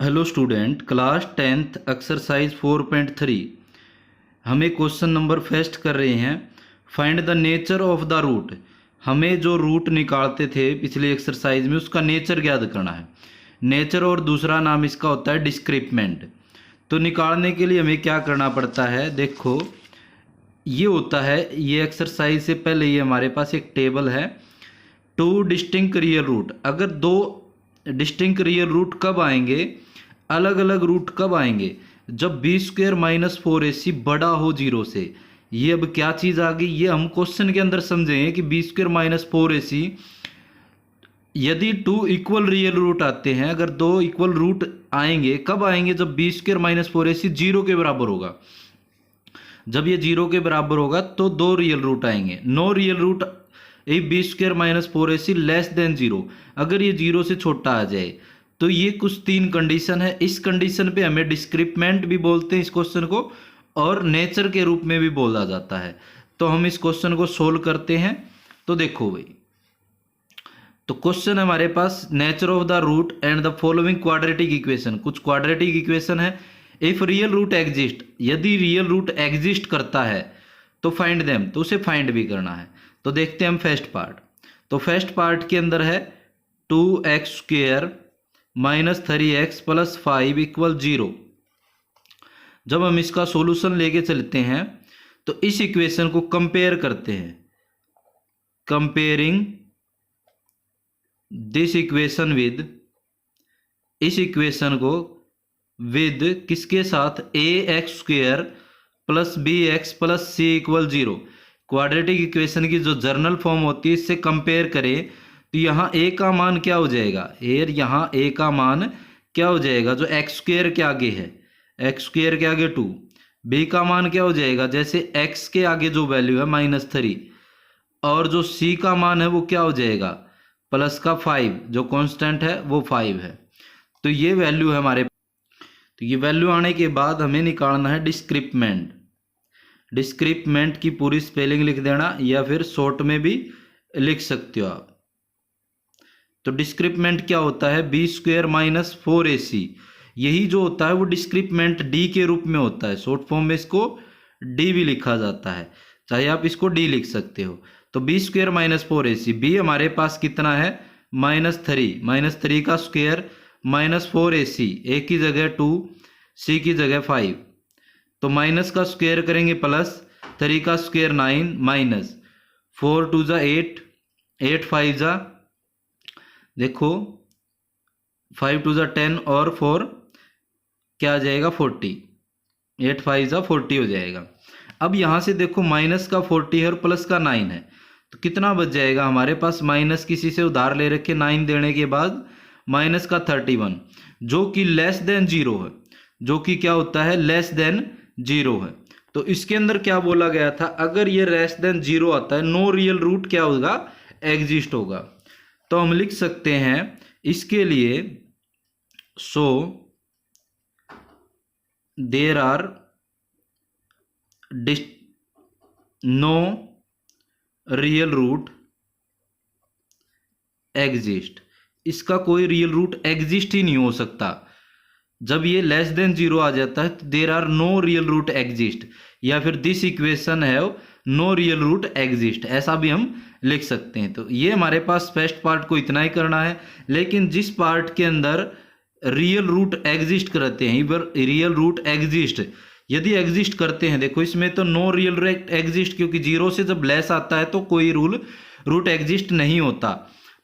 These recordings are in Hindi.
Hello student, class 10th exercise 4.3 हमें क्वेश्चन नंबर फर्स्ट कर रहे हैं। Find the nature of the root. हमें जो रूट निकालते थे पिछली एक्सरसाइज में उसका नेचर ज्ञात करना है। नेचर और दूसरा नाम इसका होता है डिस्क्रिप्टमेंट। तो निकालने के लिए हमें क्या करना पड़ता है, देखो ये होता है, ये एक्सरसाइज से पहले ये हमारे पास एक टेबल है। टू डिस्टिंक्ट रियल रूट, अगर दो डिस्टिंक्ट रियल रूट कब आएंगे, अलग अलग रूट कब आएंगे, जब बी स्क्वेयर माइनस 4ac बड़ा हो जीरो से। ये अब क्या चीज़ आ गई, ये हम क्वेश्चन के अंदर समझेंगे कि बी स्क्वेयर माइनस 4ac यदि टू इक्वल रियल रूट आते हैं, अगर दो इक्वल रूट आएंगे कब आएंगे, जब B square minus 4ac zero के बराबर होगा। जब ये जीरो के बराबर होगा तो दो रियल रूट आएंगे। No real root a b square minus 4ac less than zero, अगर ये जीरो से छोटा आ जाए तो ये कुछ तीन कंडीशन है। इस कंडीशन पे हमें डिस्क्रिप्टमेंट भी बोलते हैं इस क्वेश्चन को, और नेचर के रूप में भी बोला जाता है। तो हम इस क्वेश्चन को सोल्व करते हैं। तो देखो भाई, तो क्वेश्चन हमारे पास nature of the root and the following quadratic equation, कुछ क्वाड्रेटिक इक्वेशन है। इफ रियल रूट एग्जिस्ट, यदि रियल रूट एग्जिस्ट करता है तो फाइंड देम, तो उसे फाइंड भी करना है। तो देखते हैं हम फर्स्ट पार्ट। तो फर्स्ट पार्ट के अंदर है 2x² minus 3x plus 5 equal 0। जब हम इसका सॉल्यूशन लेके चलते हैं तो इस इक्वेशन को कंपेयर करते हैं। कंपेयरिंग दिस इक्वेशन विद, इस इक्वेशन को विद किसके साथ, ax² plus bx plus c equal 0। Quadratic equation की जो जर्नल फॉर्म होती है इससे कंपेयर करें तो यहाँ a का मान क्या हो जाएगा, यहाँ a का मान क्या हो जाएगा, जो x² के आगे है, x² के आगे 2, b का मान क्या हो जाएगा, जैसे x के आगे जो वैल्यू है -3, और जो c का मान है वो क्या हो जाएगा, प्लस का 5, जो कांस्टेंट है वो 5 है। तो ये वैल्यू है हमारे। तो ये वैल्यू आने के बाद हमें निकालना है डिस्क्रिप्टमेंट। डिस्क्रिप्टमेंट की पूरी स्पेलिंग लिख देना, या फिर शॉर्ट में भी लिख सकते हो आप। तो डिस्क्रिप्टमेंट क्या होता है, बी स्क्वेयर माइनस 4ac, यही जो होता है वो डिस्क्रिप्टमेंट डी के रूप में होता है। शॉर्ट फॉर्म में इसको डी भी लिखा जाता है, चाहे आप इसको डी लिख सकते हो। तो B square minus 4ac, B हमारे पास कितना है -3 का स्क्वेयर माइनस 4ac, ए की जगह 2, सी की जगह 5, तो माइनस का स्क्वेयर करेंगे प्लस 3 का स्क्वेयर 9 माइनस 4 2 जा 8, 8 5 जा, देखो 5 2 जा 10 और 4 क्या आ जाएगा 40, 8 5 जा 40 हो जाएगा। अब यहाँ से देखो माइनस का 40 है और प्लस का 9 है, तो कितना बच जाएगा हमारे पास, माइनस किसी से उधार ले रखे 9 देने के बाद माइनस का 31, जो कि लेस देन 0 है, जो कि क्या होता है, लेस देन 0 है। तो इसके अंदर क्या बोला गया था, अगर ये लेस देन 0 आता है, नो रियल रूट क्या होगा, एग्जिस्ट होगा। तो हम लिख सकते हैं इसके लिए, so there are no real root exist, इसका कोई रियल रूट एग्जिस्ट ही नहीं हो सकता। जब ये लेस देन 0 आ जाता है तो there are no real root exist, या फिर दिस इक्वेशन है नो रियल रूट एग्जिस्ट, ऐसा भी हम लिख सकते हैं। तो ये हमारे पास फर्स्ट पार्ट को इतना ही करना है। लेकिन जिस पार्ट के अंदर रियल रूट एग्जिस्ट करते हैं, रियल रूट एग्जिस्ट यदि एग्जिस्ट करते हैं, देखो इसमें तो नो रियल रूट एग्जिस्ट, क्योंकि 0 से जब लेस आता है तो कोई रूट एग्जिस्ट नहीं होता।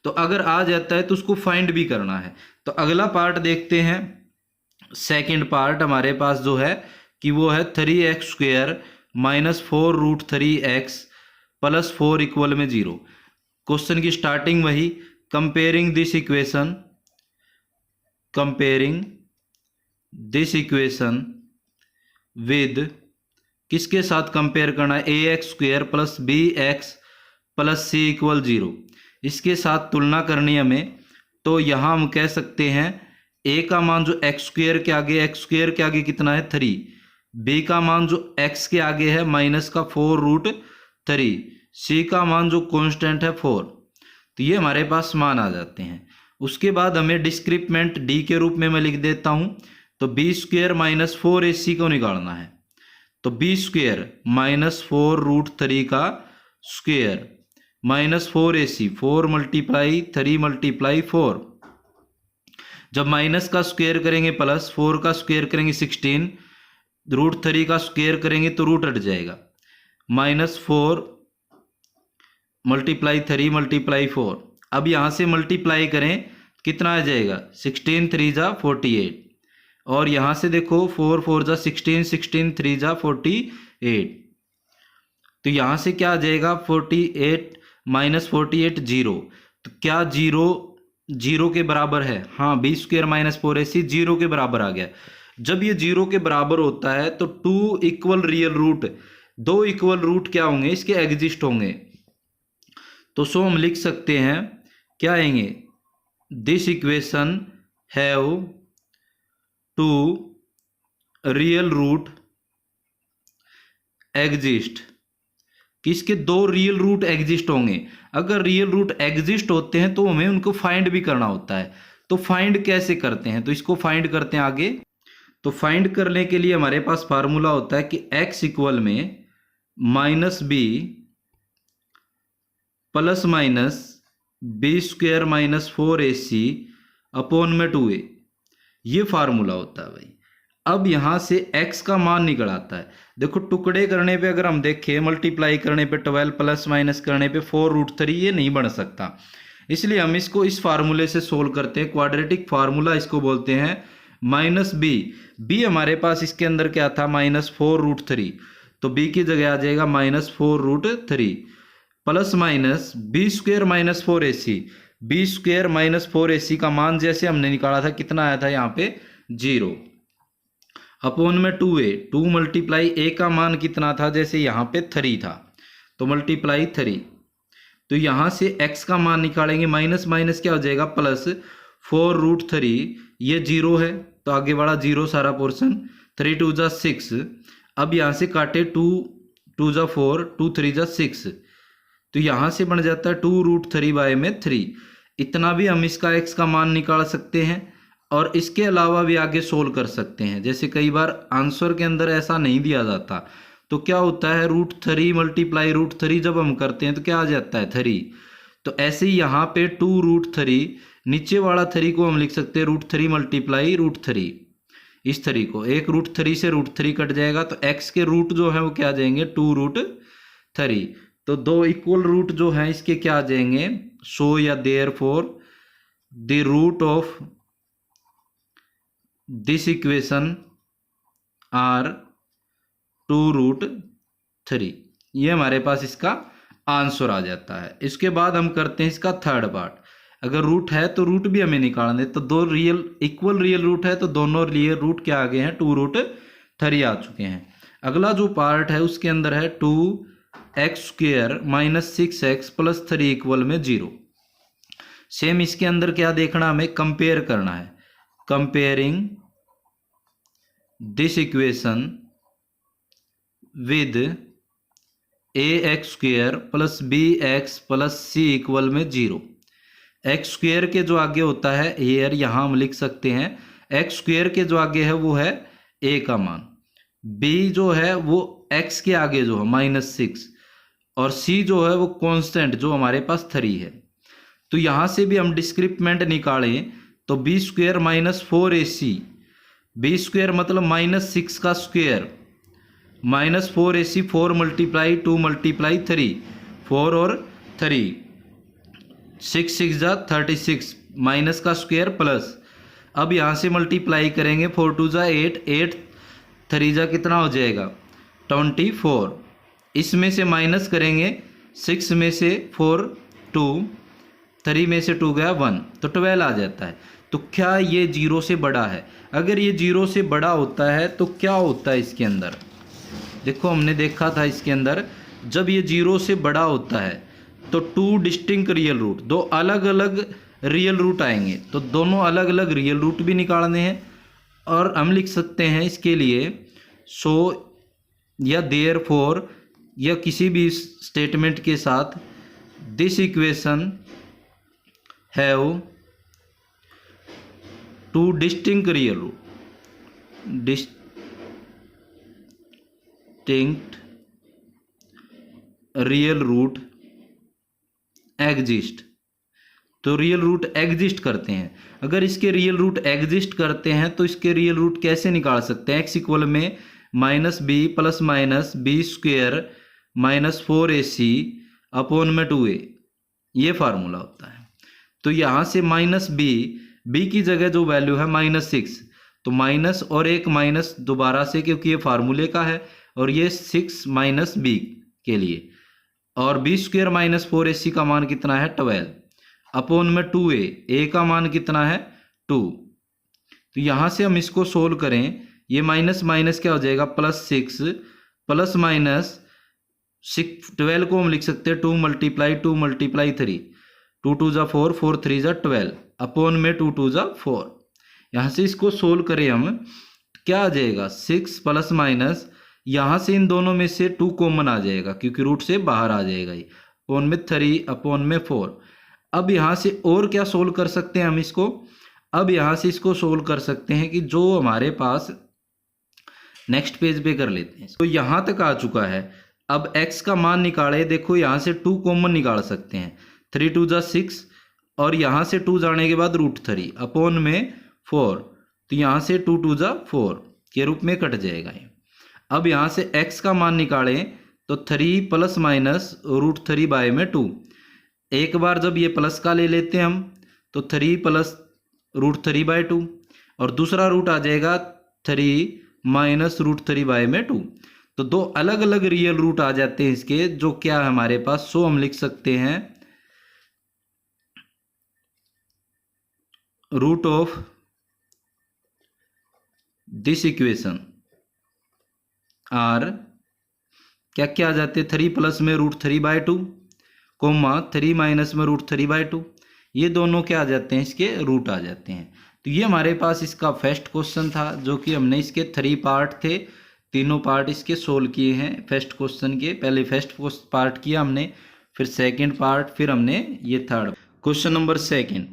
तो अगर आ जाता है तो उसको फाइंड भी करना है। तो अगला पार्ट देखते हैं। सेकंड पार्ट हमारे पास जो है कि वो है 3x² minus 4√3x plus 4 equal में 0। क्वेश्चन की स्टार्टिंग वही, comparing this equation, comparing this equation with, किसके साथ कंपेयर करना है, ax² plus bx plus c equal 0, इसके साथ तुलना करनी हमें। तो यहाँ हम कह सकते हैं a का मान जो x² के आगे कितना है 3, b का मान जो x के आगे है माइनस का 4√3, c का मान जो कांस्टेंट है 4। तो ये हमारे पास मान आ जाते हैं। उसके बाद हमें डिस्क्रिप्टमेंट डी के रूप में मैं लिख देता हूँ। तो बी स्क्वेयर माइनस 4ac को निकालना है। तो बी स्क्वेयर माइनस 4√3 का square minus 4ac, 4 multiply 3 multiply 4। जब माइनस का स्क्वेयर करेंगे प्लस, 4 का स्क्वेयर करेंगे 16, √3 का स्क्वेयर करेंगे तो रूट हट जाएगा। Minus 4 multiply 3 multiply 4। अब यहाँ से मल्टीप्लाई करें कितना आ जाएगा, 16 3 जा 48। और यहाँ से देखो 4 4 जा 16, 16 3 जा 48। तो यहाँ से क्या आ जाएगा, 48 माइनस 48 जीरो। तो क्या जीरो जीरो के बराबर है? हाँ, B square minus 4ac zero के बराबर आ गया। जब ये जीरो के बराबर होता है तो टू इक्वल रियल रूट, दो इक्वल रूट क्या होंगे, इसके एग्जिस्ट होंगे। तो सो हम लिख सकते हैं क्या आएंगे, this equation have two real root exist, किसके दो रियल रूट एग्जिस्ट होंगे। अगर रियल रूट एग्जिस्ट होते हैं तो हमें उनको फाइंड भी करना होता है। तो फाइंड कैसे करते हैं, तो इसको फाइंड करते हैं आगे। तो फाइंड करने के लिए हमारे पास फार्मूला होता है कि x इक्वल में minus b plus minus b square minus 4ac upon में 2a, ये फार्मूला होता है भाई। अब यहाँ से x का मान निकल आता है। देखो टुकड़े करने पे अगर हम देखें, मल्टीप्लाई करने पे 12 प्लस माइनस करने पे 4√3 ये नहीं बन सकता, इसलिए हम इसको इस फार्मूले से सोल्व करते हैं। क्वाड्रेटिक फार्मूला इसको बोलते हैं माइनस बी। बी हमारे पास इसके अंदर क्या था, माइनस 4√3, तो बी की जगह आ जाएगा minus 4√3 plus minus b square minus 4ac। B square minus 4ac का मान जैसे हमने निकाला था कितना आया था यहाँ पे 0, अपॉन में 2a, 2 मल्टीप्लाई a का मान कितना था, जैसे यहाँ पे 3 था तो मल्टीप्लाई 3। तो यहाँ से x का मान निकालेंगे, माइनस माइनस क्या हो जाएगा प्लस 4√3, ये 0 है तो आगे बढ़ा 0 सारा पोर्शन, 3 2 जा 6। अब यहाँ से काटे 2 2 जा 4, 2 3 जा 6, तो यहाँ से बन जाता है 2√3 बाय में 3। इतना भी हम इसका x का मान निकाल सकते हैं और इसके अलावा भी आगे सोल्व कर सकते हैं। जैसे कई बार आंसर के अंदर ऐसा नहीं दिया जाता तो क्या होता है, √3 मल्टीप्लाई √3 जब हम करते हैं तो क्या आ जाता है 3। तो ऐसे ही यहाँ पे 2√3, नीचे वाला 3 को हम लिख सकते हैं √3 मल्टीप्लाई √3। इस 3 को एक √3 से √3 कट जाएगा तो x के रूट जो है वो क्या आ जाएंगे 2√3। तो दो इक्वल रूट जो है इसके क्या आ जाएंगे, सो या therefore the root of this equation are 2√3। ये हमारे पास इसका आंसर आ जाता है। इसके बाद हम करते हैं इसका थर्ड पार्ट। अगर रूट है तो रूट भी हमें निकालना है, तो दो रियल इक्वल रियल रूट है तो दोनों रियल रूट क्या आ गए हैं 2√3 आ चुके हैं। अगला जो पार्ट है उसके अंदर है 2x² minus 6x plus 3 equal में 0। सेम इसके अंदर क्या देखना, हमें कंपेयर करना है। Comparing this equation with ax² plus bx plus c equal में 0। x² के जो आगे होता है हेयर, यहाँ हम लिख सकते हैं x² के जो आगे है वो है a का मान, b जो है वो x के आगे जो है -6, और c जो है वो कांस्टेंट जो हमारे पास 3 है। तो यहाँ से भी हम डिस्क्रिप्टमेंट निकालें तो b² माइनस 4ac, b² मतलब -6 का square minus 4ac, 4 multiply 2 multiply 3, 4 और 3, 6 6 जा 36, माइनस का स्क्वेयर प्लस। अब यहाँ से मल्टीप्लाई करेंगे 4 2 जा 8, 8 3 जा कितना हो जाएगा 24। इसमें से माइनस करेंगे 6 में से 4 2, 3 में से 2 गया 1, तो 12 आ जाता है। तो क्या ये 0 से बड़ा है? अगर ये 0 से बड़ा होता है तो क्या होता है इसके अंदर, देखो हमने देखा था इसके अंदर जब ये 0 से बड़ा होता है तो 2 डिस्टिंक्ट रियल रूट, दो अलग अलग रियल रूट आएंगे, तो दोनों अलग अलग रियल रूट भी निकालने हैं। और हम लिख सकते हैं इसके लिए सो या देयरफॉर या किसी भी स्टेटमेंट के साथ this equation have two distinct real root exist. तो रियल रूट एग्जिस्ट करते हैं। अगर इसके रियल रूट एग्जिस्ट करते हैं तो इसके रियल रूट कैसे निकाल सकते हैं? एक्स इक्वल में -b plus minus b square -4ac upon में 2a, ये फार्मूला होता है। तो यहाँ से -b की जगह जो वैल्यू है -6, तो माइनस और एक माइनस दोबारा से, क्योंकि ये फार्मूले का है, और ये 6 -b के लिए, और बी स्क्वेयर -4ac का मान कितना है 12 अपॉन में 2a, a का मान कितना है 2। तो यहाँ से हम इसको सोल्व करें, ये माइनस माइनस क्या हो जाएगा +6 प्लस माइनस 12 को हम लिख सकते हैं 2 × 3, 2 2 जा 4, 4 3 जा 12 अपॉन में 2 2 जा 4। यहाँ से इसको सोल्व करें हम, क्या आ जाएगा 6 प्लस माइनस, यहाँ से इन दोनों में से 2 कॉमन आ जाएगा क्योंकि रूट से बाहर आ जाएगा ये, अपॉन में 3 अपॉन में 4। अब यहाँ से और क्या सोल्व कर सकते हैं हम इसको? अब यहाँ से इसको सोल्व कर सकते हैं कि जो हमारे पास नेक्स्ट पेज पे कर लेते हैं। तो यहाँ तक आ चुका है। अब x का मान निकाले, देखो यहाँ से 2 कॉमन निकाल सकते हैं, 3 2 जा 6, और यहाँ से 2 जाने के बाद √3 अपॉन में 4, तो यहाँ से 2 2 जा 4 के रूप में कट जाएगा ये। अब यहाँ से x का मान निकालें तो 3 प्लस माइनस √3/2। एक बार जब ये प्लस का ले लेते हैं हम तो 3 प्लस √3/2, और दूसरा रूट आ जाएगा 3 माइनस √3/2। तो दो अलग अलग रियल रूट आ जाते हैं इसके, जो क्या है हमारे पास, सो हम लिख सकते हैं root of this equation are क्या क्या आ जाते हैं, 3 प्लस में √3/2 कोमा 3 माइनस में √3/2, ये दोनों क्या आ जाते हैं, इसके रूट आ जाते हैं। तो ये हमारे पास इसका फर्स्ट क्वेश्चन था, जो कि हमने इसके 3 पार्ट थे, तीनों पार्ट इसके सोल्व किए हैं फर्स्ट क्वेश्चन के। पहले फर्स्ट पार्ट किया हमने, फिर सेकंड पार्ट, फिर हमने ये third. Question number 2,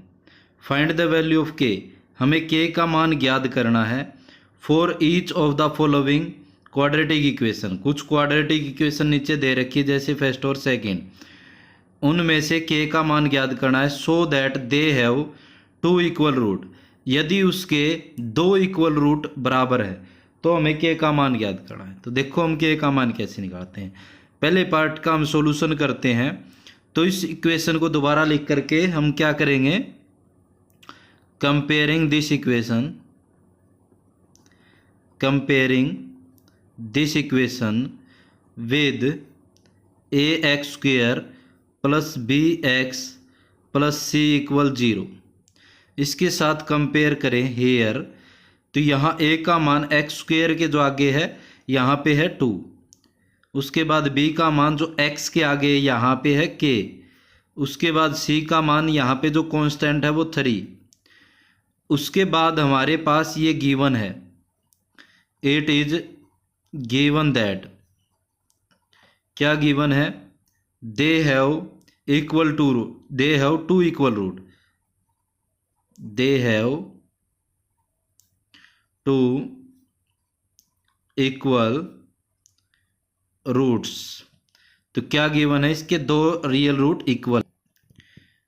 find the value of k। हमें k का मान ज्ञात करना है for each of the following quadratic equation. कुछ क्वाड्रेटिक इक्वेशन नीचे दे रखी है जैसे फर्स्ट और सेकंड, उनमें से k का मान ज्ञात करना है so that they have 2 equal root. यदि उसके 2 इक्वल रूट बराबर है तो हमें k का मान ज्ञात करना है। तो देखो हम k का मान कैसे निकालते हैं। पहले पार्ट का हम सॉल्यूशन करते हैं। तो इस इक्वेशन को दोबारा लिख करके हम क्या करेंगे, comparing this equation with ax² plus bx plus c = 0, इसके साथ कंपेयर करें हेयर। तो यहाँ a का मान x² के जो आगे है यहाँ पे है 2, उसके बाद b का मान जो x के आगे यहाँ पे है k, उसके बाद c का मान यहाँ पे जो कांस्टेंट है वो 3। उसके बाद हमारे पास ये गिवन है, इट इज गिवन दैट, क्या गिवन है, they have 2 equal root, they have 2 equal roots. तो क्या गिवन है, इसके 2 रियल रूट इक्वल,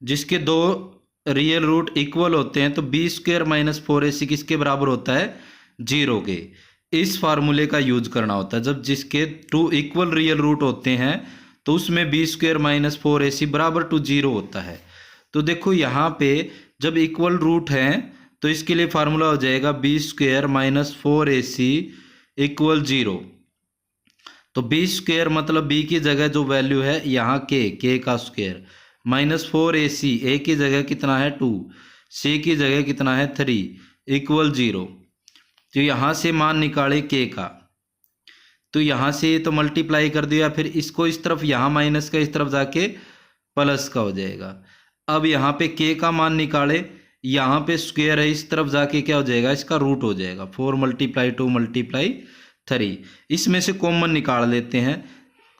जिसके 2 रियल रूट इक्वल होते हैं तो b² - 4ac किसके बराबर होता है, 0 के। इस फार्मूले का यूज करना होता है। जब जिसके 2 इक्वल रियल रूट होते हैं तो उसमें b² - 4ac बराबर टू 0 होता है। तो देखो यहाँ पे जब इक्वल रूट हैं तो इसके लिए फार्मूला हो जाएगा b² - 4ac = 0। तो b² मतलब b की जगह जो वैल्यू है यहाँ k का स्क्वायर, -4ac, a की जगह कितना है 2, c की जगह कितना है 3 = 0। तो यहाँ से मान निकाले k का, तो यहाँ से तो मल्टीप्लाई कर दिया, फिर इसको इस तरफ, यहाँ माइनस का इस तरफ जाके प्लस का हो जाएगा। अब यहाँ पे k का मान निकाले, यहाँ पे स्क्वायर है, इस तरफ जाके क्या हो जाएगा, इसका रूट हो जाएगा, 4 × 2 × 3। इसमें से कॉमन निकाल लेते हैं,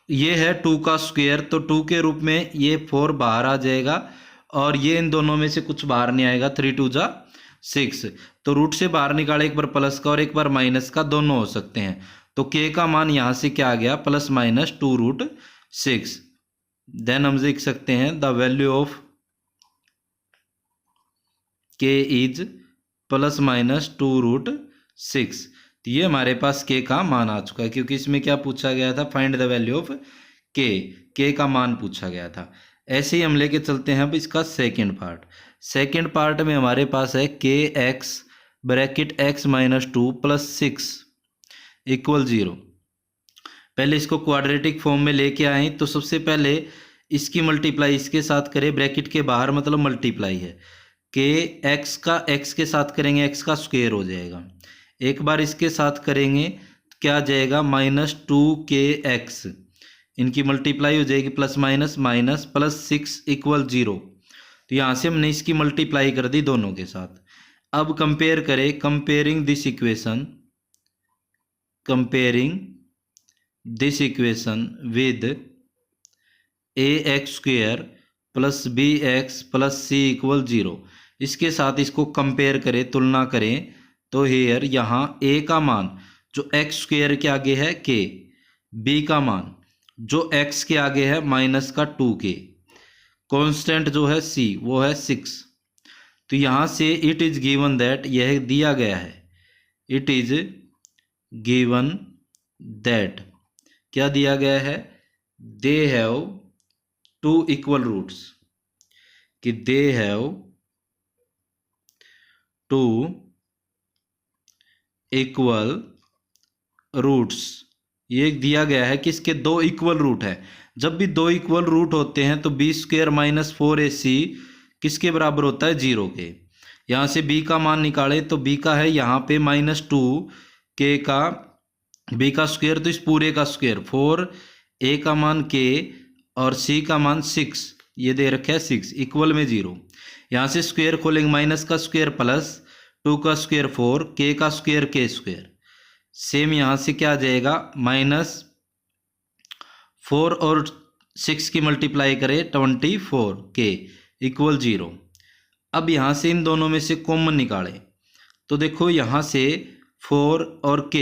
ये है 2 का स्क्वायर, तो 2 के रूप में ये 4 बाहर आ जाएगा, और ये इन दोनों में से कुछ बाहर नहीं आएगा, 3 2 जा 6। तो रूट से बाहर निकाले, एक बार प्लस का और एक बार माइनस का, दोनों हो सकते हैं। तो के का मान यहाँ से क्या आ गया, प्लस माइनस 2√6। देन हम लिख सकते हैं द वैल्यू ऑफ के इज प्लस माइनस 2√6। तो ये हमारे पास के का मान आ चुका है, क्योंकि इसमें क्या पूछा गया था, फाइंड द वैल्यू ऑफ के का मान पूछा गया था। ऐसे ही हम लेके चलते हैं अब इसका सेकंड पार्ट। सेकंड पार्ट में हमारे पास है के x bracket x minus 2 plus 6 equal 0। पहले इसको क्वाड्रेटिक फॉर्म में लेके आए, तो सबसे पहले इसकी मल्टीप्लाई इसके साथ करें, ब्रैकेट के बाहर मतलब मल्टीप्लाई है। के एक्स का एक्स के साथ करेंगे, एक्स का स्क्वायर हो जाएगा। एक बार इसके साथ करेंगे क्या आ जाएगा, माइनस 2kx, इनकी मल्टीप्लाई हो जाएगी, plus minus minus plus 6 equal 0। तो यहाँ से हमने इसकी मल्टीप्लाई कर दी दोनों के साथ। अब कंपेयर करें, comparing this equation with ax square plus bx plus c equal 0। इसके साथ इसको कंपेयर करें, तुलना करें, तो हेयर यहाँ a का मान जो x स्क्वेयर के आगे है k, b का मान जो x के आगे है माइनस का 2k, कांस्टेंट जो है c वो है 6। तो यहाँ से इट इज गिवन दैट, यह दिया गया है, इट इज गिवन दैट, क्या दिया गया है, दे हैव 2 इक्वल रूट्स, कि दे हैव 2 इक्वल रूट्स। ये दिया गया है कि इसके 2 इक्वल रूट है। जब भी 2 इक्वल रूट होते हैं तो बी स्क्वेयर माइनस 4ac किसके बराबर होता है, 0 के। यहाँ से b का मान निकाले तो b का है यहाँ पे माइनस 2, k का b का स्क्वेयर तो इस पूरे का स्क्वेयर 4, a का मान k और c का मान 6, ये दे रखा है 6 इक्वल में 0। यहाँ से स्क्वेयर खोलेंगे, माइनस का स्क्वेयर प्लस 2 का स्क्वेयर 4, k का स्क्वेयर k स्क्वेयर, सेम यहाँ से क्या आ जाएगा, माइनस 4 और 6 की मल्टीप्लाई करें 24 k इक्वल 0। अब यहाँ से इन दोनों में से कॉमन निकालें, तो देखो यहाँ से 4 और k,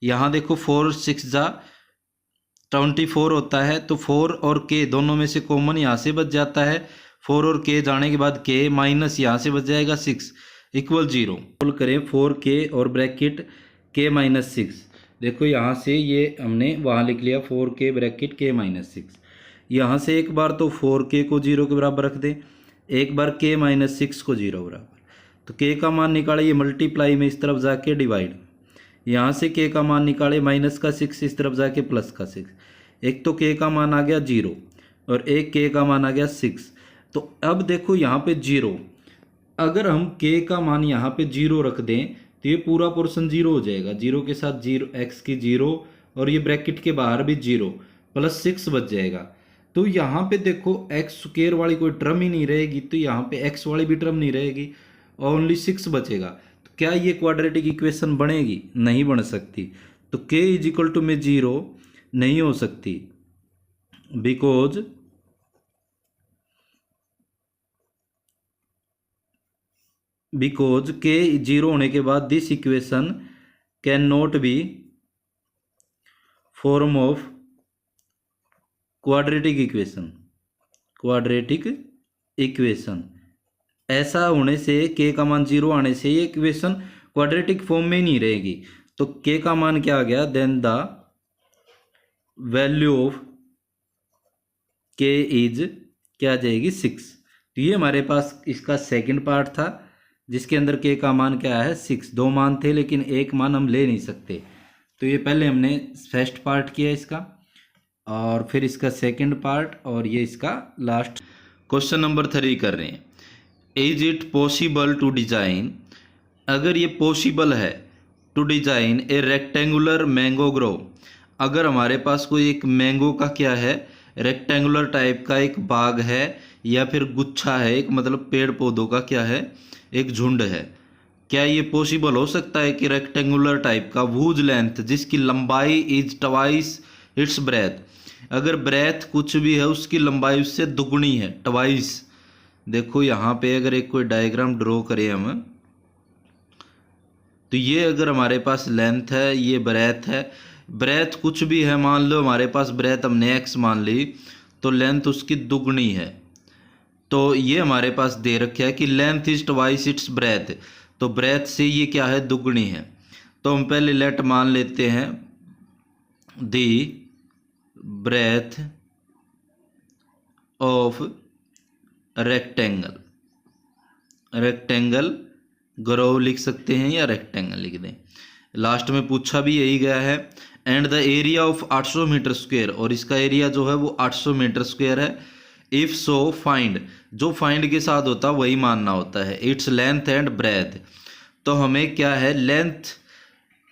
यहाँ देखो 4 6 जा 24 होता है, तो 4 और k दोनों में से कॉमन यहाँ से बच जाता है, 4 और k जाने के बाद k माइनस यहाँ से बच जाएगा 6 इक्वल 0। सोल्व करें 4k और ब्रैकेट k माइनस 6, देखो यहाँ से ये हमने वहाँ लिख लिया 4k ब्रैकेट k माइनस 6। यहाँ से एक बार तो 4k को 0 के बराबर रख दें, एक बार k माइनस 6 को 0 बराबर, तो k का मान निकाले, ये मल्टीप्लाई में इस तरफ जाके डिवाइड, यहाँ से k का मान निकाले, माइनस का 6 इस तरफ जाके प्लस का 6, एक तो k का मान आ गया 0 और एक k का मान आ गया 6। तो अब देखो यहाँ पे 0, अगर हम k का मान यहाँ पे 0 रख दें तो ये पूरा पोर्शन 0 हो जाएगा, 0 के साथ 0 x की 0 और ये ब्रैकेट के बाहर भी 0 प्लस 6 बच जाएगा। तो यहाँ पे देखो x स्क्वायर वाली कोई टर्म ही नहीं रहेगी, तो यहाँ पे x वाली भी टर्म नहीं रहेगी, ओनली 6 बचेगा। तो क्या ये क्वाड्रेटिक इक्वेशन बनेगी, नहीं बन सकती। तो k इज इक्वल टू में 0 नहीं हो सकती, बिकॉज k 0 होने के बाद this equation can not be form of quadratic equation. ऐसा होने से k का मान 0 आने से ये इक्वेशन क्वाड्रेटिक फॉर्म में ही नहीं रहेगी। तो k का मान क्या आ गया, then the value of k is क्या आ जाएगी 6। तो ये हमारे पास इसका सेकंड पार्ट था, जिसके अंदर k का मान क्या है 6। 2 मान थे लेकिन एक मान हम ले नहीं सकते। तो ये पहले हमने फर्स्ट पार्ट किया इसका, और फिर इसका सेकंड पार्ट, और ये इसका लास्ट। क्वेश्चन नंबर 3 कर रहे हैं, is it possible to design, अगर ये पॉसिबल है to design a rectangular mango grove, अगर हमारे पास कोई एक मैंगो का क्या है, रेक्टेंगुलर टाइप का एक बाग है या फिर गुच्छा है, एक मतलब पेड़ पौधों का क्या है, एक झुंड है, क्या ये पॉसिबल हो सकता है कि रेक्टेंगुलर टाइप का वूज लेंथ जिसकी लंबाई इज ट्वाइस इट्स ब्रेथ, अगर ब्रेथ कुछ भी है उसकी लंबाई उससे दुगनी है, ट्वाइस। देखो यहाँ पे अगर एक कोई डायग्राम ड्रॉ करें हम, तो ये अगर हमारे पास लेंथ है, ये ब्रेथ है, ब्रेथ कुछ भी है, मान लो हमारे पास ब्रेथ हमने x मान ली, तो लेंथ उसकी दुगनी है। तो ये हमारे पास दे रखा है कि length is twice its breath, तो ब्रेथ से ये क्या है, दुगनी है। तो हम पहले लेट मान लेते हैं the breadth of rectangle, rectangle ग्रोव लिख सकते हैं या रेक्टेंगल लिख दें, लास्ट में पूछा भी यही गया है। And the area of 800 metre square, और इसका एरिया जो है वो 800 मीटर स्क्वायर है। इफ सो फाइंड, जो फाइंड के साथ होता है वही मानना होता है, इट्स लेंथ एंड ब्रेथ। तो हमें क्या है, लेंथ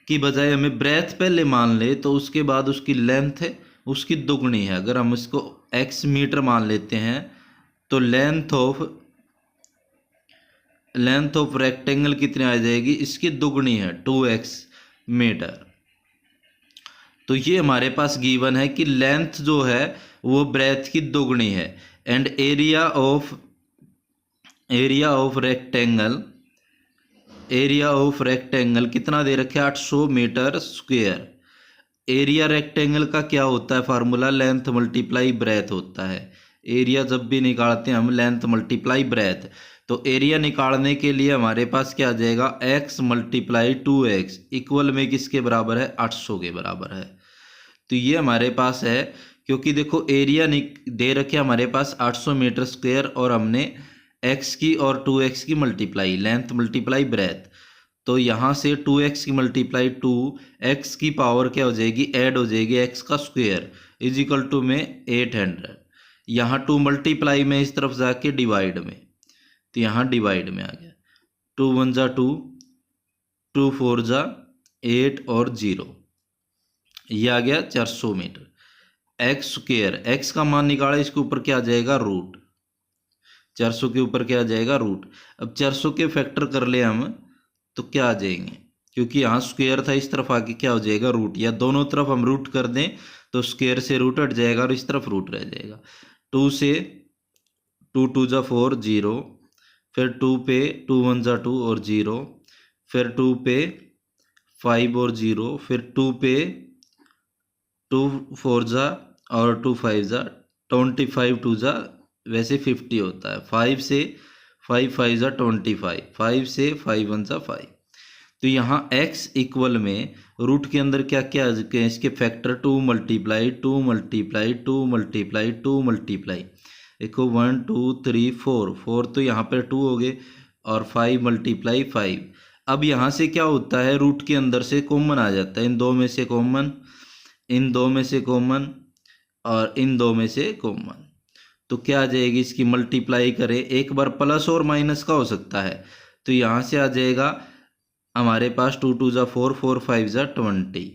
की बजाय हमें ब्रेथ पहले मान ले, तो उसके बाद उसकी लेंथ है उसकी दुगनी है। अगर हम इसको x मीटर मान लेते हैं तो लेंथ ऑफ रेक्टेंगल कितनी आ जाएगी, इसकी दुगनी है 2x मीटर। तो ये हमारे पास गिवन है कि लेंथ जो है वो ब्रेथ की दुगनी है। एंड एरिया ऑफ रेक्टेंगल कितना दे रखे, 800 मीटर स्क्वायर। एरिया रेक्टेंगल का क्या होता है फार्मूला, लेंथ मल्टीप्लाई ब्रेथ होता है। एरिया जब भी निकालते हैं हम लेंथ मल्टीप्लाई ब्रेथ, तो एरिया निकालने के लिए हमारे पास क्या आ जाएगा, x मल्टीप्लाई 2x इक्वल में किसके बराबर है, 800 के बराबर है। तो ये हमारे पास है, क्योंकि देखो एरिया दे रखे हमारे पास 800 मीटर स्क्वायर, और हमने x की और 2x की मल्टीप्लाई, लेंथ मल्टीप्लाई ब्रेथ, तो यहाँ से 2x की मल्टीप्लाई 2x की पावर क्या हो जाएगी, ऐड हो जाएगी x का स्क्वायर इज इक्वल टू में 800। यहाँ 2 मल्टीप्लाई में इस तरफ जाके डिवाइड में, तो यहाँ डिवाइड में आ गया, 2 1 जा 2, 2 4 जा 8 और 0, ये आ गया 400 मीटर। एक्स स्क्वायर, x का मान निकाला, इसके ऊपर क्या आ जाएगा, रूट, 400 के ऊपर क्या आ जाएगा, रूट। अब 400 के फैक्टर कर ले हम तो क्या आ जाएंगे, क्योंकि यहाँ स्क्वायर था, इस तरफ आके क्या हो जाएगा, रूट, या दोनों तरफ हम रूट कर दें तो स्क्वायर से रूट हट जाएगा और इस तरफ रूट रह जाएगा। 2 से 2 2 जा 4 0, फिर 2 पे 2 1 जा 2 और 0, फिर 2 पे 5 और 0, फिर 2 पे 2 4 जा और 2 5 जा 25, 2 जा वैसे 50 होता है, 5 से 5 5 जा 25, 5 से 5 1 जा 5। तो यहाँ x इक्वल में रूट के अंदर क्या क्या है, इसके factor 2 multiply 2 multiply 2 multiply 2 multiply, देखो 1 2 3 4, 4 तो यहाँ पर 2 हो गए, और 5 मल्टीप्लाई 5। अब यहाँ से क्या होता है, रूट के अंदर से कॉमन आ जाता है, इन दो में से कॉमन, इन दो में से कॉमन, और इन दो में से कॉमन, तो क्या आ जाएगी, इसकी मल्टीप्लाई करें, एक बार प्लस और माइनस का हो सकता है, तो यहाँ से आ जाएगा हमारे पास 2 2 जा 4, 4 5 जा 20।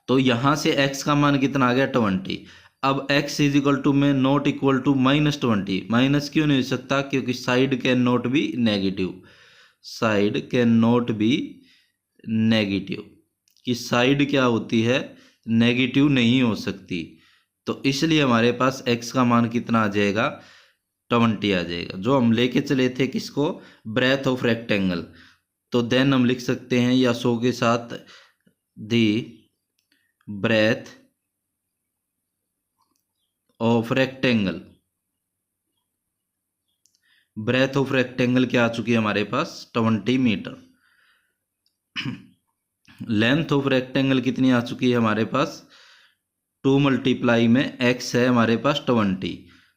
तो यहाँ से x का मान कितना आ गया, 20। अब x इज इक्वल टू में नॉट इक्वल टू -20, माइनस क्यों नहीं हो सकता, क्योंकि side can not be negative, side can not be negative, कि साइड क्या होती है, नेगेटिव नहीं हो सकती। तो इसलिए हमारे पास x का मान कितना आ जाएगा, 20 आ जाएगा, जो हम लेके चले थे किसको, ब्रेथ ऑफ रेक्टेंगल। तो देन हम लिख सकते हैं या 100 के साथ, the breadth of rectangle, breadth of rectangle क्या आ चुकी है हमारे पास, 20 मीटर। लेंथ ऑफ रेक्टेंगल कितनी आ चुकी है हमारे पास, 2 मल्टीप्लाई में x है हमारे पास 20,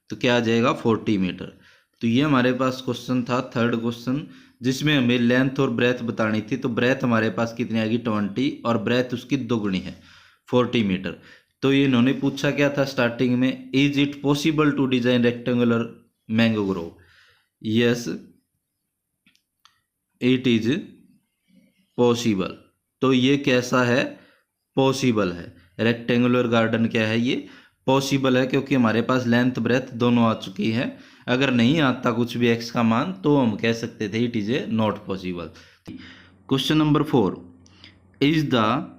तो क्या आ जाएगा 40 मीटर। तो ये हमारे पास क्वेश्चन था, थर्ड क्वेश्चन, जिसमें हमें लेंथ और ब्रेथ बतानी थी। तो ब्रेथ हमारे पास कितनी आएगी, 20, और ब्रेथ उसकी दोगुनी है 40 मीटर। तो ये इन्होंने पूछा क्या था स्टार्टिंग में, is it possible to design rectangular mango grove, yes it is possible. तो ये कैसा है, पॉसिबल है। रेक्टेंगुलर गार्डन क्या है, ये पॉसिबल है, क्योंकि हमारे पास लेंथ ब्रेथ दोनों आ चुकी है। अगर नहीं आता कुछ भी x का मान तो हम कह सकते थे it is a not possible. Question number 4, is the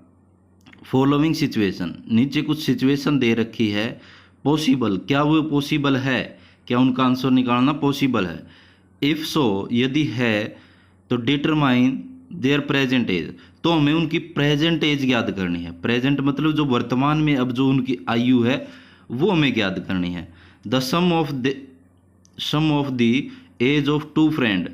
following situation, नीचे कुछ सिचुएशन दे रखी है, पॉसिबल, क्या वो पॉसिबल है, क्या उनका आंसर निकालना पॉसिबल है। इफ सो, यदि है तो डिटरमाइन देयर प्रेजेंट एज, तो हमें उनकी प्रेजेंट एज ज्ञात करनी है। प्रेजेंट मतलब जो वर्तमान में अब जो उनकी आयु है वो हमें ज्ञात करनी है। The sum of the age of two friend,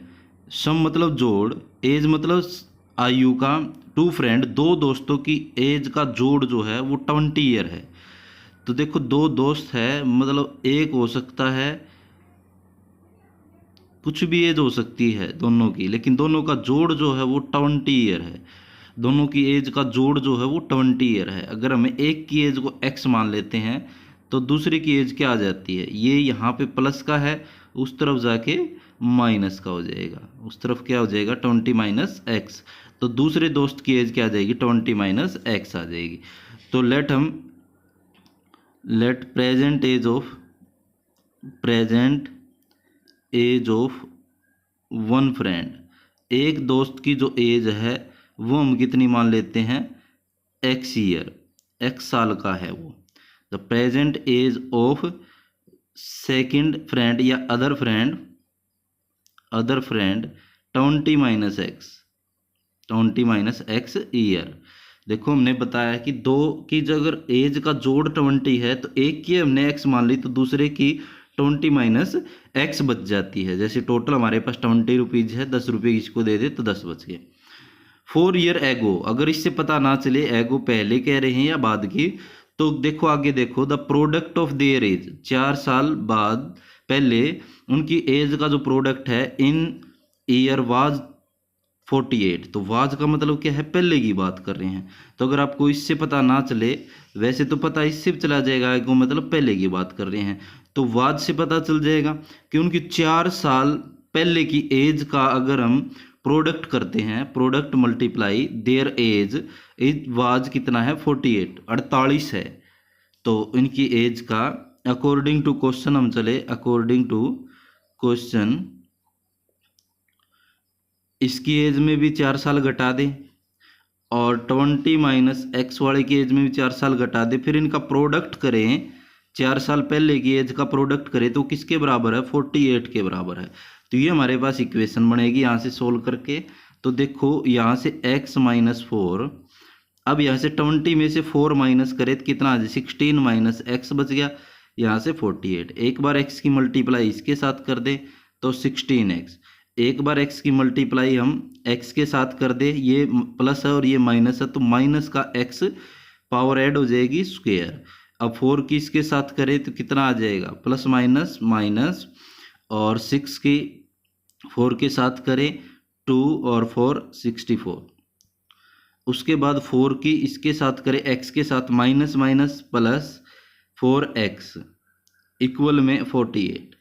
sum मतलब जोड़, एज मतलब आयु का, टू फ्रेंड दो दोस्तों की एज का जोड़ जो है वो 20 ईयर है। तो देखो दो दोस्त है, मतलब एक हो सकता है, कुछ भी एज हो सकती है दोनों की, लेकिन दोनों का जोड़ जो है वो 20 ईयर है। दोनों की एज का जोड़ जो है वो 20 ईयर है। अगर हमें एक की एज को x मान लेते हैं तो दूसरे की एज क्या आ जाती है, ये यहाँ पे प्लस का है, उस तरफ जाके माइनस का हो जाएगा, उस तरफ क्या हो जाएगा 20 माइनस एक्स। तो दूसरे दोस्त की एज क्या आ जाएगी 20 माइनस एक्स आ जाएगी। तो let present age of one friend, एक दोस्त की जो एज है वो हम कितनी मान लेते हैं एक्स ईयर, एक्स साल का है वो। The present age of second friend या other friend 20 minus x year. देखो हमने बताया कि दो की जो अगर एज का जोड़ 20 है तो एक की हमने एक्स मान ली तो दूसरे की 20 माइनस एक्स बच जाती है। जैसे टोटल हमारे पास 20 रुपीज़ है, 10 रुपये किसको दे दे तो 10 बच गए। 4 ईयर एगो, अगर इससे पता ना चले एगो पहले कह रहे हैं या बाद की, तो देखो आगे देखो, the product of their age, 4 साल बाद पहले उनकी एज का जो प्रोडक्ट है इन ईयर वाज 48। तो वाज का मतलब क्या है, पहले की बात कर रहे हैं। तो अगर आपको इससे पता ना चले, वैसे तो पता इससे चला जाएगा एगो मतलब पहले की बात कर रहे हैं, तो वाज से पता चल जाएगा कि उनकी 4 साल पहले की एज का अगर हम प्रोडक्ट करते हैं, product multiply their age was कितना है 48 है। तो इनकी एज का अकॉर्डिंग टू क्वेश्चन हम चले, अकॉर्डिंग टू क्वेश्चन इसकी एज में भी 4 साल घटा दे और 20 माइनस एक्स वाले की एज में भी 4 साल घटा दे, फिर इनका प्रोडक्ट करें, 4 साल पहले की एज का प्रोडक्ट करें तो किसके बराबर है 48 के बराबर है। तो ये हमारे पास इक्वेशन बनेगी यहाँ से सोल्व करके। तो देखो यहाँ से x माइनस 4, अब यहाँ से 20 में से 4 माइनस करे तो कितना आ जाए 16 माइनस एक्स बच गया, यहाँ से 48। एक बार x की मल्टीप्लाई इसके साथ कर दे तो 16x, एक बार x की मल्टीप्लाई हम x के साथ कर दे, ये प्लस है और ये माइनस है तो माइनस का x पावर ऐड हो जाएगी स्क्वायर। अब 4 की इसके साथ करें तो कितना आ जाएगा प्लस माइनस माइनस, और 6 की 4 के साथ करें 2 और 4 64। उसके बाद 4 की इसके साथ करें x के साथ minus minus plus 4x equal में 48।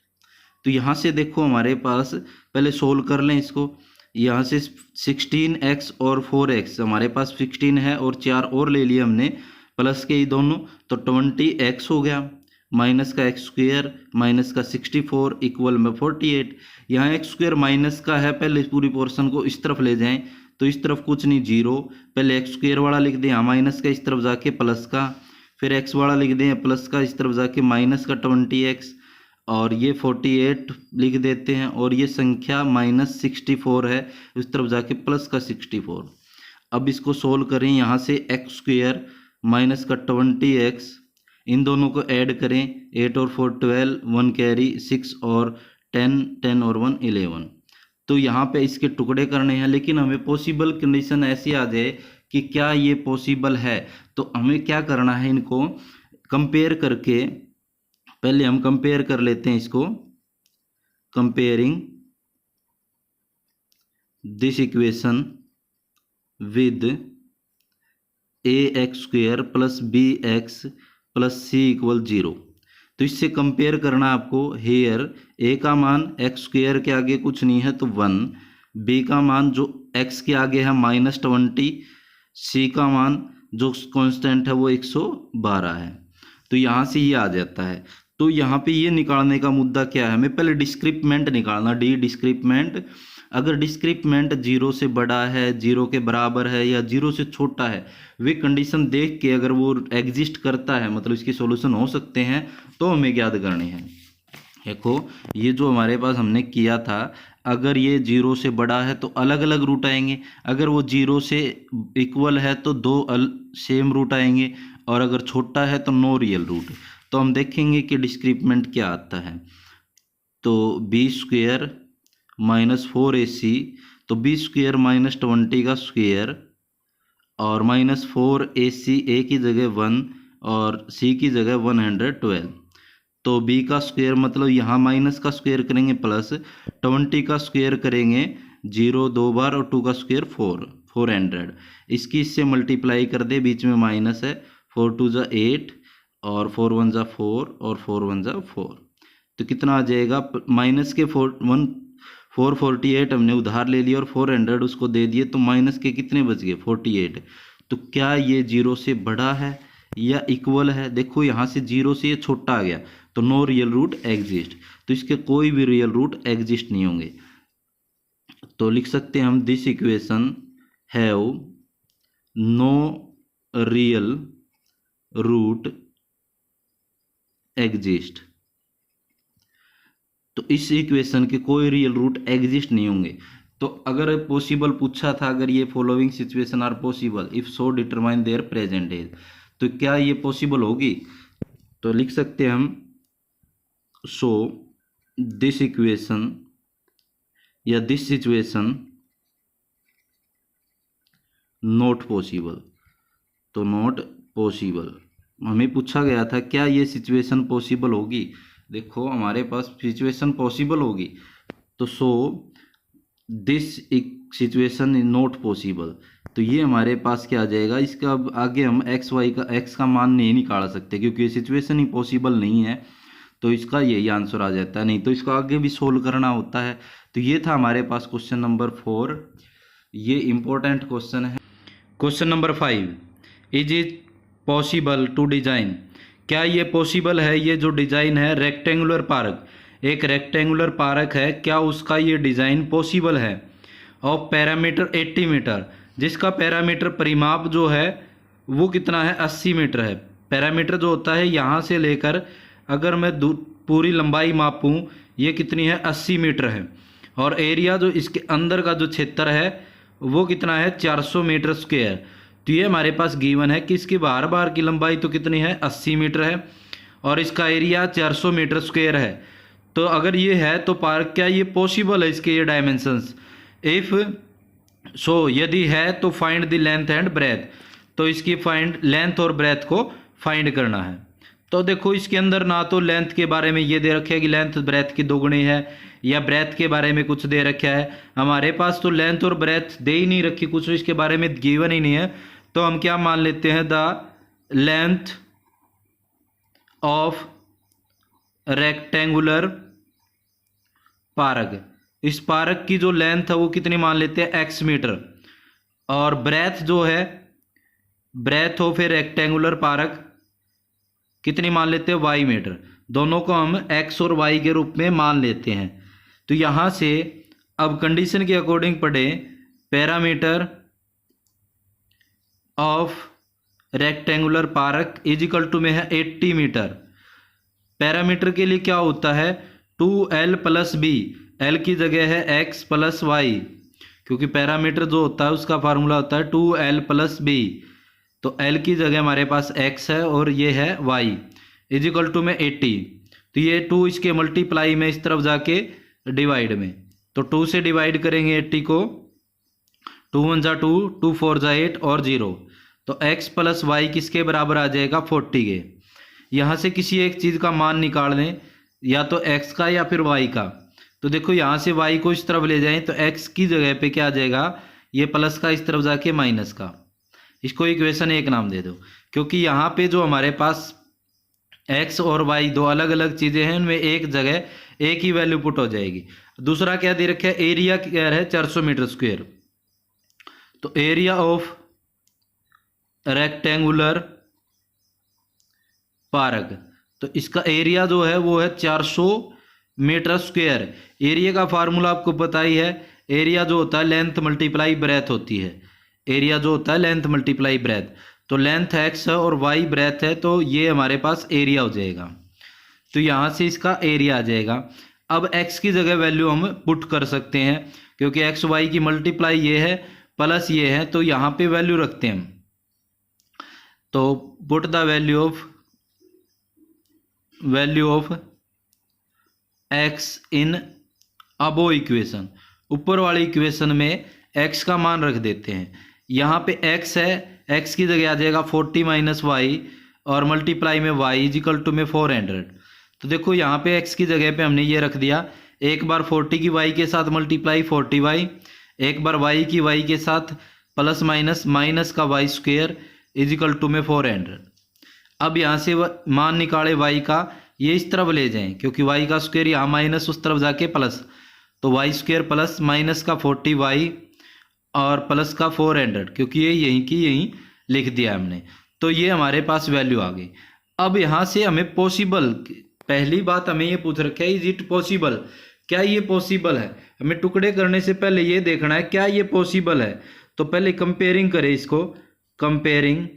तो यहाँ से देखो हमारे पास, पहले सोल्व कर लें इसको, यहाँ से 16x और 4x हमारे पास 16 है और 4 और ले लिए हमने प्लस के ही दोनों, तो 20x हो गया, माइनस का एक्स स्क्वायर माइनस का 64 इक्वल में 48। यहाँ एक्स स्क्वायर माइनस का है, पहले पूरी पोर्शन को इस तरफ ले जाएं तो इस तरफ कुछ नहीं जीरो, पहले एक्स स्क्वायर वाला लिख दें, यहाँ माइनस का इस तरफ जाके प्लस का, फिर एक्स वाला लिख दें प्लस का इस तरफ जाके माइनस का 20x, और ये 48 लिख देते हैं, और ये संख्या माइनस 64 है इस तरफ जाके प्लस का 64। अब इसको सोल्व करें, यहाँ से एक्स स्क्वायर माइनस का 20x, इन दोनों को ऐड करें, 8 और 4 12, 1 कैरी 6 और 10, 10 और 1 11। तो यहाँ पे इसके टुकड़े करने हैं, लेकिन हमें पॉसिबल कंडीशन ऐसी आ जाए कि क्या ये पॉसिबल है, तो हमें क्या करना है, इनको कंपेयर करके, पहले हम कंपेयर कर लेते हैं इसको, comparing this equation with ax square plus bx plus c equal 0। तो इससे कंपेयर करना आपको, हेयर a का मान x स्क्वायर के आगे कुछ नहीं है तो 1, b का मान जो x के आगे है -20, c का मान जो कांस्टेंट है वो 112 है। तो यहाँ से ये आ जाता है। तो यहाँ पे ये निकालने का मुद्दा क्या है, हमें पहले डिस्क्रिप्टमेंट निकालना, डी डिस्क्रिप्टमेंट। अगर डिस्क्रिप्टमेंट 0 से बड़ा है, 0 के बराबर है या 0 से छोटा है, वे कंडीशन देख के अगर वो एग्जिस्ट करता है, मतलब इसके सॉल्यूशन हो सकते हैं, तो हमें ज्ञात करने हैं। देखो ये जो हमारे पास हमने किया था, अगर ये 0 से बड़ा है तो अलग अलग रूट आएंगे, अगर वो 0 से इक्वल है तो दो सेम रूट आएंगे, और अगर छोटा है तो नो रियल रूट। तो हम देखेंगे कि डिस्क्रिप्टमेंट क्या आता है। तो b² माइनस 4ac, तो b² माइनस 20 का स्क्वेयर और माइनस 4ac a की जगह 1 और c की जगह 112। तो b का स्क्वायर मतलब यहाँ माइनस का स्क्वायर करेंगे प्लस 20 का स्क्वायर करेंगे 0 2 बार और 2 का स्क्वायर 400। इसकी इससे मल्टीप्लाई कर दे, बीच में माइनस है, 4 2 जा 8 और 4 1 जा 4 और 4 1 जा 4। तो कितना आ जाएगा, माइनस के 448 हमने उधार ले लिया और 400 उसको दे दिए, तो माइनस के कितने बच गए 48। तो क्या ये 0 से बड़ा है या इक्वल है? देखो यहाँ से 0 से ये छोटा आ गया, तो नो रियल रूट एग्जिस्ट, तो इसके कोई भी रियल रूट एग्जिस्ट नहीं होंगे। तो लिख सकते हैं हम this equation have no real root exist. तो इस इक्वेशन के कोई रियल रूट एग्जिस्ट नहीं होंगे। तो अगर पॉसिबल पूछा था, अगर ये following situation are possible if so determine their present age, तो क्या ये पॉसिबल होगी? तो लिख सकते हैं हम सो दिस इक्वेशन या दिस सिचुएशन नॉट पॉसिबल। तो नॉट पॉसिबल, हमें पूछा गया था क्या ये सिचुएशन पॉसिबल होगी। देखो हमारे पास सिचुएशन पॉसिबल होगी, तो so this situation is not possible. तो ये हमारे पास क्या आ जाएगा, इसका अब आगे हम एक्स का मान नहीं निकाल सकते क्योंकि ये सिचुएशन ही पॉसिबल नहीं है, तो इसका यही आंसर आ जाता है, नहीं तो इसको आगे भी सोल्व करना होता है। तो ये था हमारे पास क्वेश्चन नंबर 4, ये इंपॉर्टेंट क्वेश्चन है। Question number 5, is it possible to design, क्या ये पॉसिबल है, ये जो डिजाइन है रेक्टेंगुलर पार्क, एक रेक्टेंगुलर पार्क है, क्या उसका ये डिजाइन पॉसिबल है ऑफ पैरामीटर 80 मीटर, जिसका पैरामीटर परिमाप जो है वो कितना है 80 मीटर है। पैरामीटर जो होता है यहाँ से लेकर अगर मैं पूरी लंबाई मापूं ये कितनी है 80 मीटर है, और एरिया जो इसके अंदर का जो क्षेत्र है वो कितना है 400 मीटर स्क्वायर। तो ये हमारे पास गिवन है कि इसकी बाहर की लंबाई तो कितनी है 80 मीटर है और इसका एरिया 400 मीटर स्क्वायर है। तो अगर ये है तो पार्क क्या ये पॉसिबल है, इसके ये डायमेंशंस, इफ सो यदि है तो find the length and breadth, तो इसकी फाइंड लेंथ और ब्रेथ को फाइंड करना है। तो देखो इसके अंदर ना तो लेंथ के बारे में ये दे रखा है कि लेंथ ब्रेथ की दोगुनी है, या ब्रेथ के बारे में कुछ दे रखा है, हमारे पास तो लेंथ और ब्रेथ दे ही नहीं रखी, कुछ इसके बारे में गिवन ही नहीं है। तो हम क्या मान लेते हैं, the length of rectangular park, इस पार्क की जो लेंथ है वो कितनी मान लेते हैं x मीटर, और ब्रेथ जो है breadth of a rectangular park कितनी मान लेते हैं y मीटर, दोनों को हम x और y के रूप में मान लेते हैं। तो यहाँ से अब कंडीशन के अकॉर्डिंग पढ़े, parameter of rectangular park is equal to में है 80 मीटर। पैरामीटर के लिए क्या होता है 2l प्लस बी, एल की जगह है x प्लस वाई, क्योंकि पैरामीटर जो होता है उसका फार्मूला होता है 2l प्लस बी, तो l की जगह हमारे पास x है और ये है y, इज इक्वल टू में 80। तो ये 2 इसके मल्टीप्लाई में इस तरफ जाके डिवाइड में, तो 2 से डिवाइड करेंगे 80 को, 2 1 जा 2, 2 4 जा 8 और 0, तो x प्लस वाई किसके बराबर आ जाएगा 40 के। यहाँ से किसी एक चीज़ का मान निकाल लें, या तो x का या फिर y का। तो देखो यहाँ से y को इस तरफ ले जाएं तो x की जगह पे क्या आ जाएगा, ये प्लस का इस तरफ जाके माइनस का, इसको इक्वेशन 1 नाम दे दो, क्योंकि यहाँ पे जो हमारे पास x और y दो अलग अलग चीज़ें हैं, उनमें एक जगह एक ही वैल्यू पुट हो जाएगी। दूसरा क्या दे रखा है, एरिया क्या है 400 मीटर स्क्वायर, तो एरिया ऑफ रेक्टेंगुलर पार्क, तो इसका एरिया जो है वो है 400 मीटर स्क्वायर। एरिया का फार्मूला आपको पता ही है, एरिया जो होता है लेंथ मल्टीप्लाई ब्रेथ होती है, एरिया जो होता है लेंथ मल्टीप्लाई ब्रेथ, तो लेंथ x है और y ब्रेथ है, तो ये हमारे पास एरिया हो जाएगा। तो यहाँ से इसका एरिया आ जाएगा। अब x की जगह वैल्यू हम पुट कर सकते हैं, क्योंकि एक्स वाई की मल्टीप्लाई ये है प्लस ये है, तो यहाँ पे वैल्यू रखते हैं हम। तो put the value of x in above equation, ऊपर वाली इक्वेशन में x का मान रख देते हैं। यहाँ पे x है, x की जगह आ जाएगा 40 माइनस वाई और मल्टीप्लाई में y इजिकल टू में 400। तो देखो यहाँ पे x की जगह पे हमने ये रख दिया, एक बार 40 की y के साथ मल्टीप्लाई 40y, एक बार y की y के साथ प्लस माइनस माइनस का y स्क्वेयर इजिकल टू में 400। अब यहाँ से मान निकाले y का, ये इस तरफ ले जाएं क्योंकि y का स्क्वायर यहाँ माइनस उस तरफ जाके प्लस, तो वाई स्क्वायर प्लस माइनस का 40y और प्लस का 400, क्योंकि ये यहीं की यहीं लिख दिया हमने। तो ये हमारे पास वैल्यू आ गई। अब यहाँ से हमें पॉसिबल, पहली बात हमें ये पूछ रखा है इज इट पॉसिबल, क्या ये पॉसिबल है। हमें टुकड़े करने से पहले ये देखना है क्या ये पॉसिबल है। तो पहले कंपेयरिंग करें इसको, कंपेयरिंग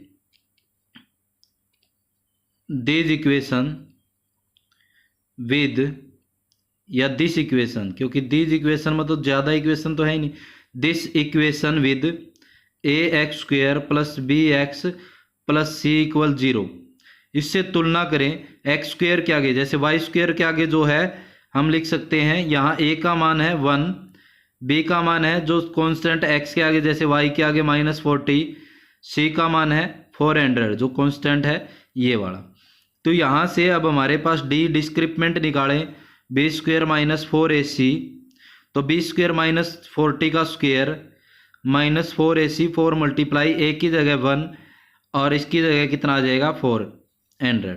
दिस इक्वेशन विद या दिस इक्वेशन, क्योंकि दिस इक्वेशन में तो ज़्यादा इक्वेशन तो है ही नहीं, this equation with a x square plus b x plus c equal 0। इससे तुलना करें एक्स स्क्वेयर के आगे, जैसे वाई स्क्वेयर के आगे जो है हम लिख सकते हैं यहाँ ए का मान है 1, बी का मान है जो कांस्टेंट एक्स के आगे जैसे वाई के आगे -40, सी का मान है 400 जो कांस्टेंट है ये वाला। तो यहाँ से अब हमारे पास डी डिस्क्रिप्टमेंट निकालें, बी स्क्वेयर माइनस 4ac, तो बी स्क्वेयर माइनस 40 का स्क्वेयर माइनस 4ac, 4 मल्टीप्लाई ए की जगह 1 और इसकी जगह कितना आ जाएगा 400।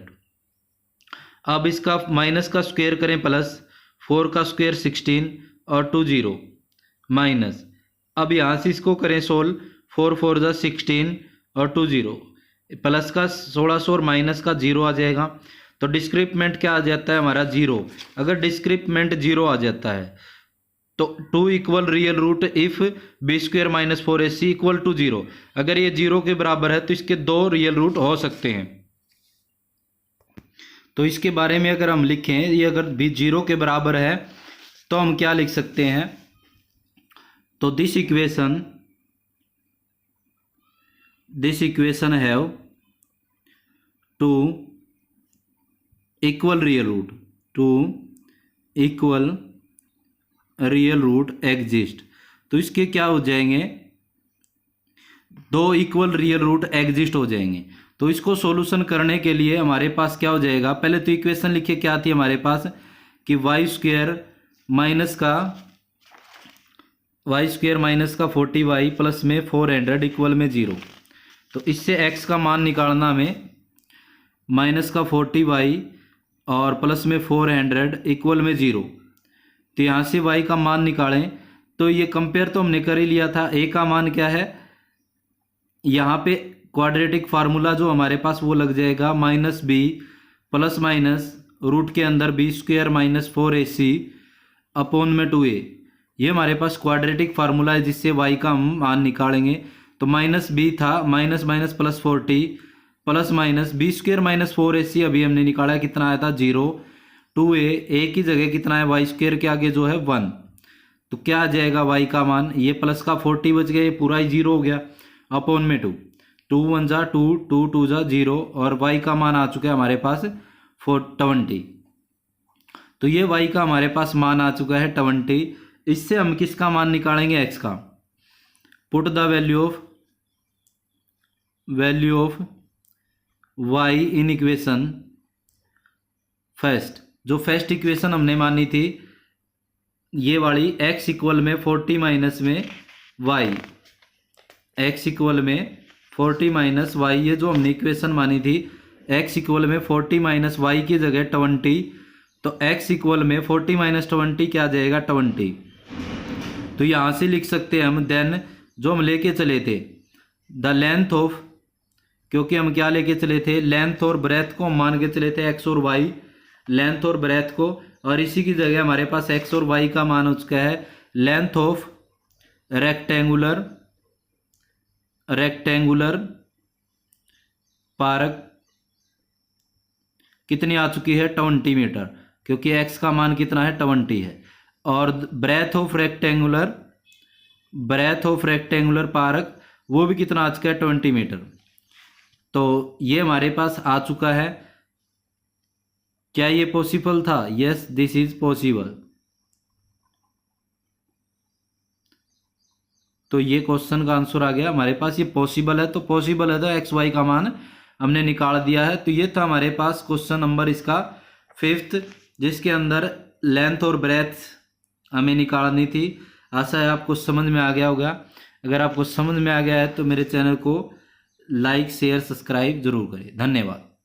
अब इसका माइनस का स्क्वेयर करें प्लस 4 का स्क्वेयर 16 और 2 0 माइनस, अब यहाँ से इसको करें सोल्व, 4 4 जा 16 और 2 0, प्लस का 1600 और माइनस का 0 आ जाएगा। तो डिस्क्रिप्टमेंट क्या आ जाता है हमारा 0। अगर डिस्क्रिप्टमेंट 0 आ जाता है तो 2 equal real root if b square minus 4ac equal to 0, अगर ये 0 के बराबर है तो इसके 2 रियल रूट हो सकते हैं। तो इसके बारे में अगर हम लिखें, ये अगर भी 0 के बराबर है तो हम क्या लिख सकते हैं, तो this equation have 2 equal real root exist. तो इसके क्या हो जाएंगे, 2 इक्वल रियल रूट एग्जिस्ट हो जाएंगे। तो इसको सॉल्यूशन करने के लिए हमारे पास क्या हो जाएगा, पहले तो इक्वेशन लिखिए क्या थी हमारे पास कि वाई स्क्वेयर माइनस का 40y प्लस में 400 इक्वल में 0। तो इससे x का मान निकालना हमें माइनस का 40y और प्लस में 400 इक्वल में 0। तो यहाँ से y का मान निकालें, तो ये कंपेयर तो हमने कर ही लिया था। a का मान क्या है, यहाँ पे क्वाड्रेटिक फार्मूला जो हमारे पास वो लग जाएगा minus b plus minus root के अंदर B square minus 4ac upon में 2a। ये हमारे पास क्वाड्रेटिक फार्मूला है जिससे y का हम मान निकालेंगे। तो माइनस बी था, minus minus plus 40 plus minus b square minus 4ac अभी हमने निकाला कितना आया था 0, 2a, a की जगह कितना है y स्क्वेयर के आगे जो है 1। तो क्या आ जाएगा y का मान, ये प्लस का 40 बच गया, ये पूरा ही 0 हो गया, अपॉन में 2, 2 1 जा 2, 2 2 जा 0 और y का मान आ चुका है हमारे पास 420। तो ये y का हमारे पास मान आ चुका है 20। इससे हम किसका मान निकालेंगे, x का। Put the value of y in equation first, जो फर्स्ट इक्वेशन हमने मानी थी ये वाली, x इक्वल में 40 माइनस में y, x इक्वल में 40 माइनस y, ये जो हमने इक्वेशन मानी थी x इक्वल में 40 माइनस y की जगह 20, तो x इक्वल में 40 माइनस 20 क्या आ जाएगा 20। तो यहाँ से लिख सकते हैं हम देन जो हम लेके चले थे द लेंथ ऑफ, क्योंकि हम क्या लेके चले थे, लेंथ और ब्रेथ को हम मान के चले थे x और y, लेंथ और ब्रेथ को, और इसी की जगह हमारे पास x और y का मान हो चुका है लेंथ ऑफ रेक्टेंगुलर पार्क कितनी आ चुकी है 20 मीटर। क्योंकि x का मान कितना है 20 है। और ब्रेथ ऑफ रेक्टेंगुलर पार्क वो भी कितना आ चुका है 20 मीटर। तो ये हमारे पास आ चुका है। क्या ये पॉसिबल था? Yes, this is possible. तो ये क्वेश्चन का आंसर आ गया हमारे पास, ये पॉसिबल है। तो पॉसिबल है तो एक्स वाई का मान हमने निकाल दिया है। तो ये था हमारे पास क्वेश्चन नंबर इसका 5th, जिसके अंदर लेंथ और ब्रेथ हमें निकालनी थी। आशा है आपको समझ में आ गया होगा। अगर आपको समझ में आ गया है तो मेरे चैनल को लाइक शेयर सब्सक्राइब जरूर करें। धन्यवाद।